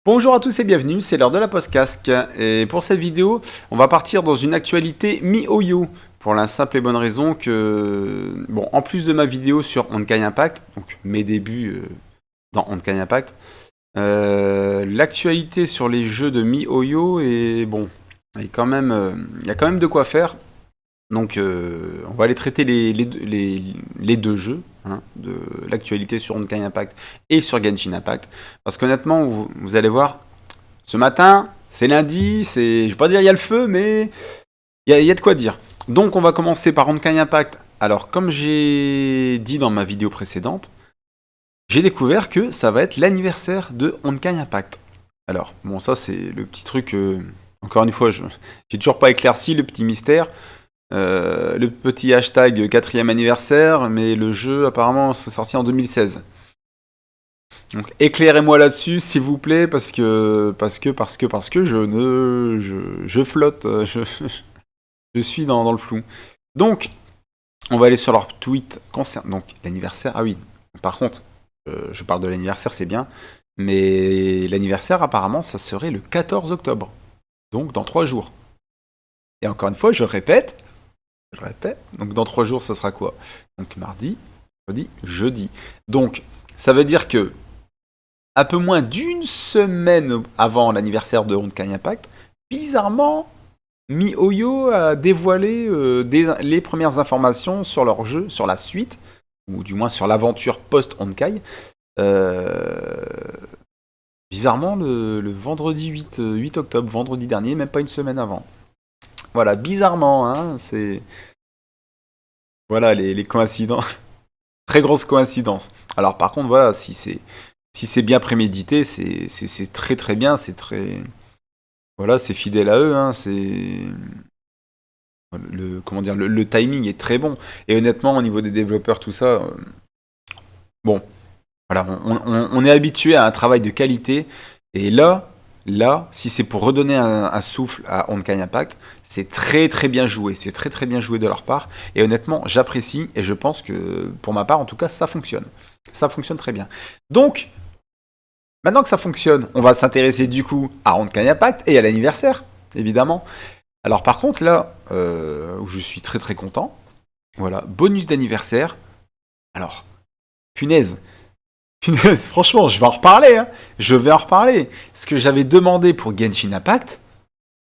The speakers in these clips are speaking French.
Bonjour à tous et bienvenue, c'est l'heure de la podcast. Et pour cette vidéo, on va partir dans une actualité MiHoYo. Pour la simple et bonne raison que, bon, en plus de ma vidéo sur Honkai Impact, donc mes débuts dans Honkai Impact, l'actualité sur les jeux de MiHoYo est bon, il y a quand même de quoi faire. Donc, on va aller traiter les deux jeux, hein, de l'actualité sur Honkai Impact et sur Genshin Impact. Parce qu'honnêtement, vous allez voir, ce matin, c'est lundi, je vais pas dire il y a le feu, mais il y a de quoi dire. Donc, on va commencer par Honkai Impact. Alors, comme j'ai dit dans ma vidéo précédente, j'ai découvert que ça va être l'anniversaire de Honkai Impact. Alors, bon, ça, c'est le petit truc. Encore une fois, j'ai toujours pas éclairci le petit mystère. Le petit hashtag 4e anniversaire, mais le jeu apparemment c'est sorti en 2016. Donc éclairez-moi là-dessus s'il vous plaît parce que je flotte, je suis dans le flou. Donc on va aller sur leur tweet concernant donc l'anniversaire. Ah oui, par contre, je parle de l'anniversaire, c'est bien, mais l'anniversaire apparemment ça serait le 14 octobre. Donc dans 3 jours. Et encore une fois, je répète, donc dans 3 jours, ça sera quoi? Donc mardi, mercredi, jeudi. Donc ça veut dire que un peu moins d'une semaine avant l'anniversaire de Honkai Impact, bizarrement, MiHoYo a dévoilé les premières informations sur leur jeu, sur la suite, ou du moins sur l'aventure post-Honkai. Euh, bizarrement, le vendredi 8 octobre, vendredi dernier, même pas une semaine avant. Voilà, bizarrement, hein, c'est... Voilà les coïncidences. Très grosse coïncidence. Alors par contre, voilà, si c'est bien prémédité, c'est très très bien, c'est très voilà, c'est fidèle à eux, hein, c'est le comment dire, le timing est très bon. Et honnêtement, au niveau des développeurs, tout ça, bon, voilà, on est habitué à un travail de qualité. Et là, si c'est pour redonner un souffle à Honkai Impact, c'est très très bien joué. C'est très très bien joué de leur part. Et honnêtement, j'apprécie et je pense que, pour ma part en tout cas, ça fonctionne. Ça fonctionne très bien. Donc, maintenant que ça fonctionne, on va s'intéresser du coup à Honkai Impact et à l'anniversaire, évidemment. Alors par contre, là, où je suis très très content, voilà, bonus d'anniversaire. Alors, punaise, punaise, franchement, je vais en reparler, hein. Je vais en reparler. Ce que j'avais demandé pour Genshin Impact,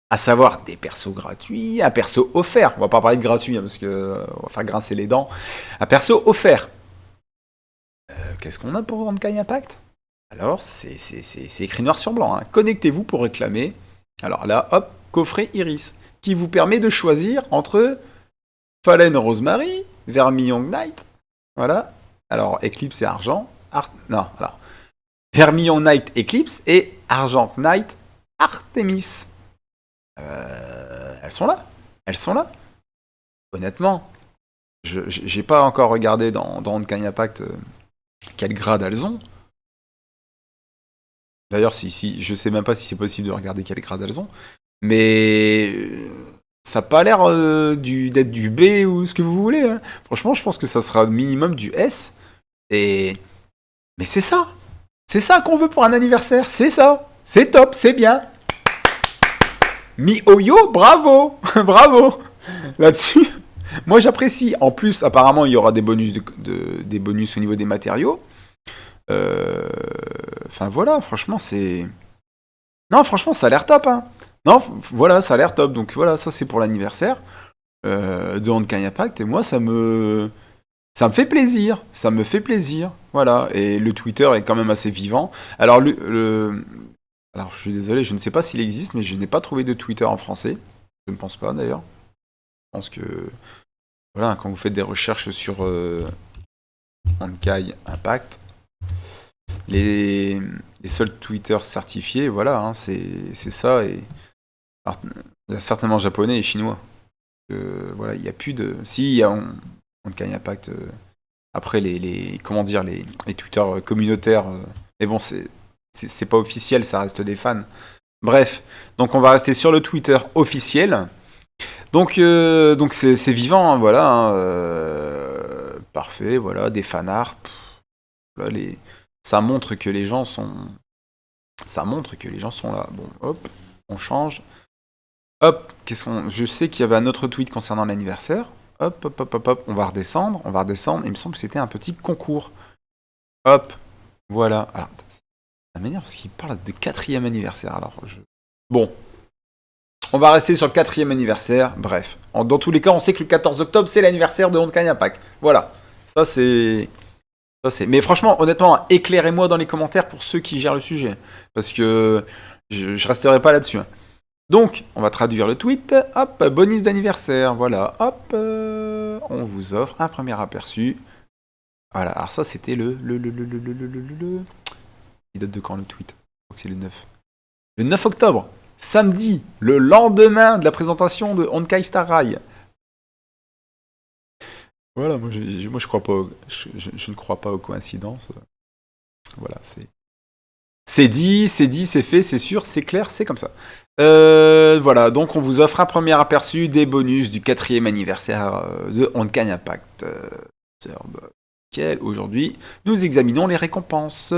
à savoir des persos gratuits, un perso offert. On va pas parler de gratuit, hein, parce que on va faire grincer les dents. Un perso offert. Qu'est-ce qu'on a pour Honkai Impact? Alors, c'est écrit noir sur blanc, hein. Connectez-vous pour réclamer. Alors là, hop, coffret Iris, qui vous permet de choisir entre Fallen Rosemary, Vermilion Knight, voilà. Alors, Eclipse et Argent. Non, alors. Vermilion Knight Eclipse et Argent Knight Artemis. Elles sont là. Elles sont là. Honnêtement, j'ai pas encore regardé dans Honkai Impact quel grade elles ont. D'ailleurs, si, je sais même pas si c'est possible de regarder quel grade elles ont. Mais ça n'a pas l'air d'être du B ou ce que vous voulez, hein. Franchement, je pense que ça sera minimum du S. Et... Mais c'est ça. C'est ça qu'on veut pour un anniversaire. C'est ça. C'est top, c'est bien. MiHoYo, bravo. Bravo. Là-dessus, moi j'apprécie. En plus, apparemment, il y aura des bonus, des bonus au niveau des matériaux. Enfin voilà, franchement, c'est... Non, franchement, ça a l'air top, hein. Non, voilà, ça a l'air top. Donc voilà, ça c'est pour l'anniversaire de Honkai Impact. Et moi, ça me fait plaisir. Ça me fait plaisir. Voilà. Et le Twitter est quand même assez vivant. Alors, alors je suis désolé, je ne sais pas s'il existe, mais je n'ai pas trouvé de Twitter en français. Je ne pense pas d'ailleurs. Je pense que, voilà, quand vous faites des recherches sur Honkai Impact, les, les seuls Twitter certifiés, voilà, hein, c'est ça. Et alors, il y a certainement japonais et chinois. Voilà, il n'y a plus de. Si, il y a Honkai Impact. Après, comment dire, les Twitter communautaires. Mais bon, c'est pas officiel, ça reste des fans. Bref, donc on va rester sur le Twitter officiel. Donc c'est vivant, hein, voilà, hein, parfait, voilà, des fanarts. Voilà, ça montre que les gens Ça montre que les gens sont là. Bon, hop, on change. Hop, je sais qu'il y avait un autre tweet concernant l'anniversaire. Hop, hop, hop, hop, hop, on va redescendre, on va redescendre. Il me semble que c'était un petit concours. Hop, voilà. Alors, ça m'énerve parce qu'il parle de 4e anniversaire. Alors, bon, on va rester sur le 4e anniversaire. Bref, dans tous les cas, on sait que le 14 octobre, c'est l'anniversaire de Honkai Impact. Voilà, ça c'est... Mais franchement, honnêtement, éclairez-moi dans les commentaires pour ceux qui gèrent le sujet. Parce que je resterai pas là-dessus. Donc, on va traduire le tweet. Hop, bonus d'anniversaire. Voilà, hop, on vous offre un premier aperçu. Voilà, alors ça, c'était Il date de quand le tweet? Je crois que c'est le 9. Le 9 octobre, samedi, le lendemain de la présentation de Honkai Star Rail. Voilà, moi je crois pas, je ne crois pas aux coïncidences. Voilà, c'est dit, c'est fait, c'est sûr, c'est clair, c'est comme ça. Voilà, donc on vous offre un premier aperçu des bonus du 4e anniversaire de Honkai Impact. Aujourd'hui, nous examinons les récompenses.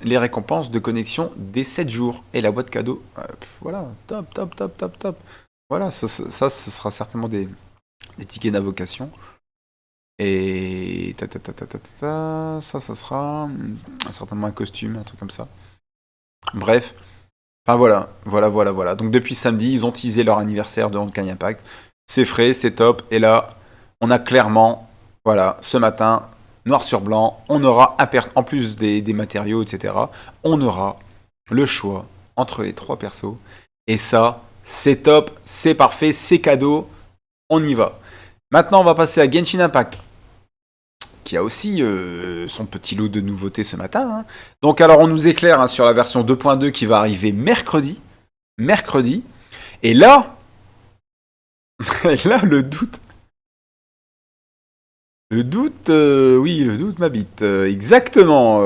Les récompenses de connexion des 7 jours. Et la boîte cadeau. Voilà, top, top, top, top, top. Voilà, ça ce sera certainement des tickets d'invocation. Et ça sera certainement un costume, un truc comme ça. Bref. Enfin voilà. Donc depuis samedi, ils ont teasé leur anniversaire de Honkai Impact. C'est frais, c'est top. Et là, on a clairement, voilà, ce matin, noir sur blanc, on aura, en plus des matériaux, etc., on aura le choix entre les 3 persos. Et ça, c'est top, c'est parfait, c'est cadeau. On y va. Maintenant, on va passer à Genshin Impact, qui a aussi son petit lot de nouveautés ce matin. Hein. Donc alors, on nous éclaire sur la version 2.2 qui va arriver mercredi. Et là, le doute. Le doute m'habite. Exactement.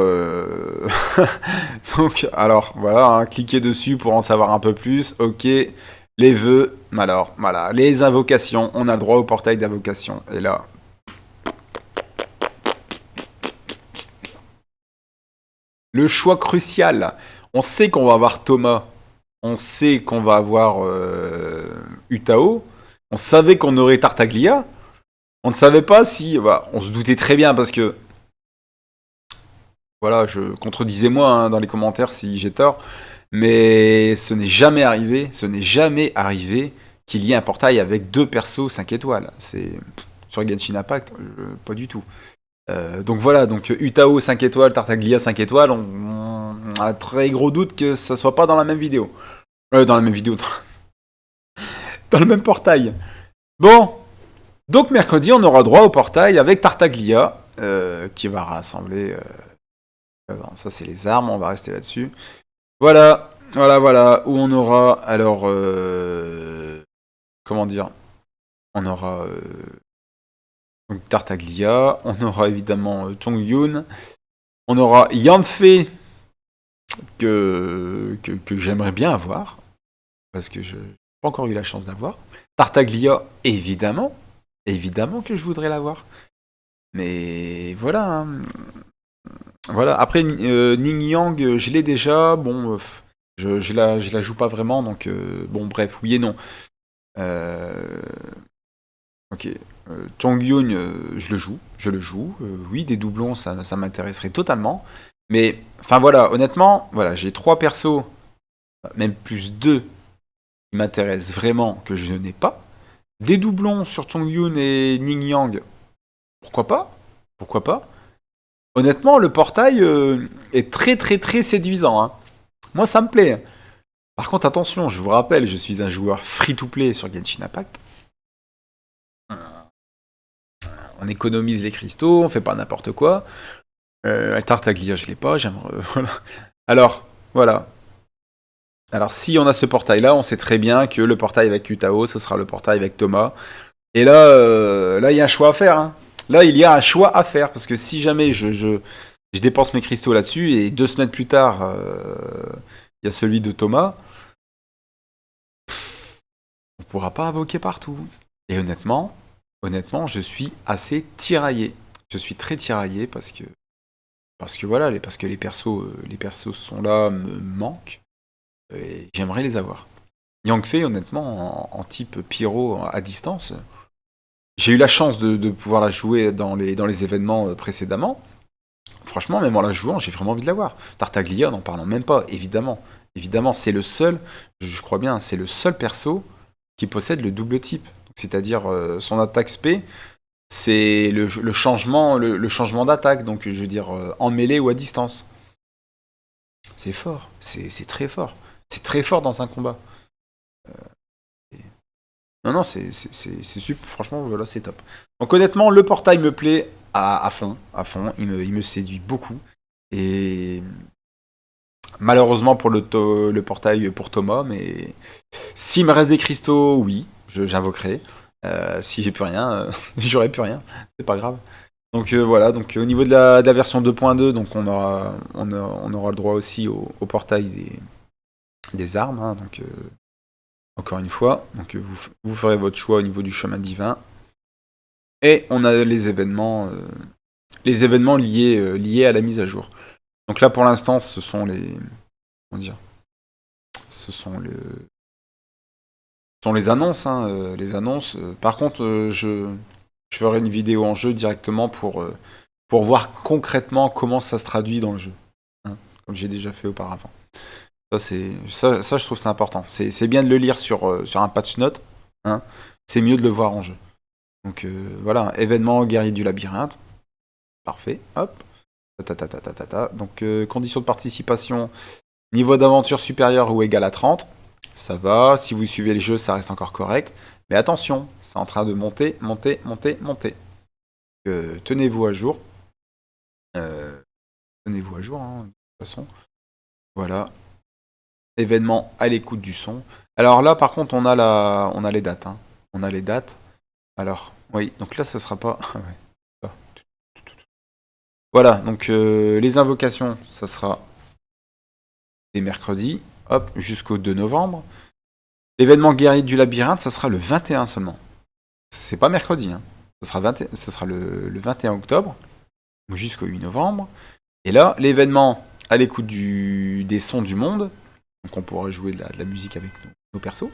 Donc, alors, voilà, hein, cliquez dessus pour en savoir un peu plus. Ok, les vœux. Alors, voilà, les invocations. On a le droit au portail d'invocation. Et là... Le choix crucial. On sait qu'on va avoir Thomas. On sait qu'on va avoir Utao. On savait qu'on aurait Tartaglia. On ne savait pas si... Voilà, on se doutait très bien parce que... Voilà, contredisez-moi hein, dans les commentaires si j'ai tort. Mais ce n'est jamais arrivé qu'il y ait un portail avec 2 persos 5 étoiles. C'est sur Genshin Impact, pas du tout. Donc voilà, donc Utao 5 étoiles, Tartaglia 5 étoiles, on a un très gros doute que ça soit pas dans la même vidéo. Dans la même vidéo, dans le même portail. Bon, donc mercredi, on aura droit au portail avec Tartaglia, qui va rassembler... ça c'est les armes, on va rester là-dessus. Voilà, où on aura, alors... comment dire? On aura... donc Tartaglia, on aura évidemment Chongyun, on aura Yanfei, que j'aimerais bien avoir, parce que je n'ai pas encore eu la chance d'avoir. Tartaglia, évidemment que je voudrais l'avoir. Mais voilà. Hein. Voilà. Après, Ning Yang, je l'ai déjà. Bon, je la joue pas vraiment, donc bon, bref, oui et non. Ok. Chongyun, je le joue. Oui, des doublons, ça m'intéresserait totalement. Mais, enfin voilà, honnêtement, voilà, j'ai 3 persos, même plus 2, qui m'intéressent vraiment, que je n'ai pas. Des doublons sur Chongyun et Ning Yang, pourquoi pas? Honnêtement, le portail est très très très séduisant. Hein. Moi, ça me plaît. Par contre, attention, je vous rappelle, je suis un joueur free-to-play sur Genshin Impact. On économise les cristaux, on fait pas n'importe quoi. Tartaglia, je l'ai pas, j'aimerais... voilà. Alors, voilà. Alors, si on a ce portail-là, on sait très bien que le portail avec Utao, ce sera le portail avec Thomas. Et là, il y a un choix à faire. Hein. Là, il y a un choix à faire. Parce que si jamais je dépense mes cristaux là-dessus, et 2 semaines plus tard, il y a celui de Thomas, on ne pourra pas invoquer partout. Et honnêtement, je suis assez tiraillé. Je suis très tiraillé parce que parce que voilà, parce que les persos sont là, me manquent, et j'aimerais les avoir. Yang Fei, honnêtement, en type pyro à distance, j'ai eu la chance de pouvoir la jouer dans les événements précédemment. Franchement, même en la jouant, j'ai vraiment envie de la voir. Tartaglia, n'en parlons même pas, évidemment. Évidemment, c'est le seul, je crois bien, c'est le seul perso qui possède le double type. C'est-à-dire son attaque spé, c'est le changement, le changement d'attaque, donc je veux dire en mêlée ou à distance. C'est fort, c'est très fort. C'est très fort dans un combat. Non, non, c'est super, franchement, voilà, c'est top. Donc honnêtement, le portail me plaît à fond, à fond. Il me séduit beaucoup. Et malheureusement pour le portail pour Thomas, mais s'il me reste des cristaux, oui, j'invoquerai. Si j'ai plus rien, j'aurai plus rien. C'est pas grave. Donc voilà, donc au niveau de la version 2.2, donc on aura le droit aussi au portail des armes. Hein, donc encore une fois, donc vous ferez votre choix au niveau du chemin divin. Et on a les événements liés à la mise à jour. Donc là pour l'instant, ce sont les, comment dire, ce sont les annonces, hein, les annonces. Par contre, je ferai une vidéo en jeu directement pour voir concrètement comment ça se traduit dans le jeu, hein, comme j'ai déjà fait auparavant. Ça, je trouve c'est important. C'est bien de le lire sur un patch note, hein. C'est mieux de le voir en jeu. Donc voilà, événement guerrier du labyrinthe. Parfait, hop. Donc conditions de participation, niveau d'aventure supérieur ou égal à 30. Ça va, si vous suivez les jeux, ça reste encore correct. Mais attention, c'est en train de monter, monter, monter, monter. Tenez-vous à jour. Tenez-vous à jour, hein, de toute façon. Voilà. Événement à l'écoute du son. Alors là, par contre, on a les dates. Hein. On a les dates. Alors, oui, donc là, ça sera pas... Ah ouais. Ah. Voilà, donc les invocations, ça sera les mercredis, hop, jusqu'au 2 novembre. L'événement guerrier du labyrinthe, ça sera le 21 seulement. C'est pas mercredi, hein. Ça sera le 21 octobre, jusqu'au 8 novembre. Et là, l'événement à l'écoute des sons du monde, donc on pourra jouer de la musique avec nos persos,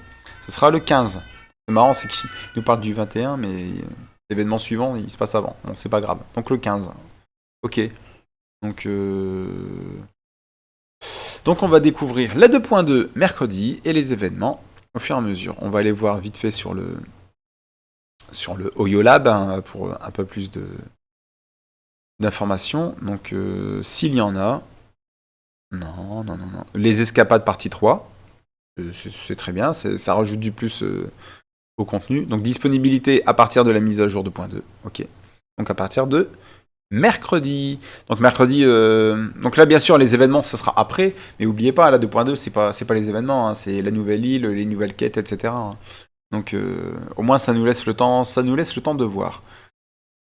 ce sera le 15. C'est marrant, c'est qu'il nous parle du 21, mais l'événement suivant, il se passe avant. Bon, c'est pas grave. Donc le 15. Ok. Donc, on va découvrir la 2.2 mercredi et les événements au fur et à mesure. On va aller voir vite fait sur le OyoLab, hein, pour un peu plus d'informations. Donc s'il y en a... Non. Les escapades partie 3. C'est très bien, ça rajoute du plus au contenu. Donc disponibilité à partir de la mise à jour 2.2. Ok. Donc à partir de mercredi. Donc mercredi, donc là bien sûr les événements ça sera après, mais n'oubliez pas, la 2.2 c'est pas les événements, hein, c'est la nouvelle île, les nouvelles quêtes, etc. Hein. Donc au moins ça nous laisse le temps de voir.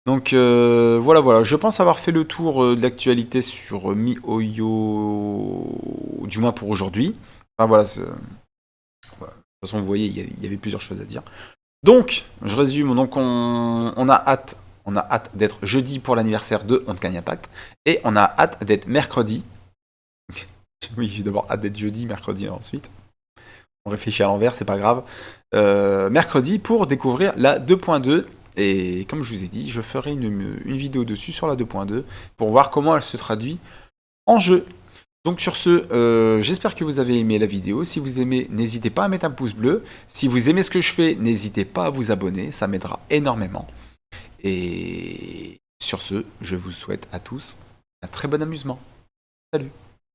Donc voilà, je pense avoir fait le tour de l'actualité sur MiHoYo, du moins pour aujourd'hui. Enfin voilà, voilà. De toute façon vous voyez, il y avait plusieurs choses à dire. Donc, je résume, donc on a hâte d'être jeudi pour l'anniversaire de On Gagne Impact, et on a hâte d'être mercredi. Oui, j'ai d'abord hâte d'être jeudi, mercredi ensuite. On réfléchit à l'envers, c'est pas grave. Mercredi pour découvrir la 2.2, et comme je vous ai dit, je ferai une vidéo dessus sur la 2.2 pour voir comment elle se traduit en jeu. Donc sur ce, j'espère que vous avez aimé la vidéo. Si vous aimez, n'hésitez pas à mettre un pouce bleu. Si vous aimez ce que je fais, n'hésitez pas à vous abonner, ça m'aidera énormément. Et sur ce, je vous souhaite à tous un très bon amusement. Salut!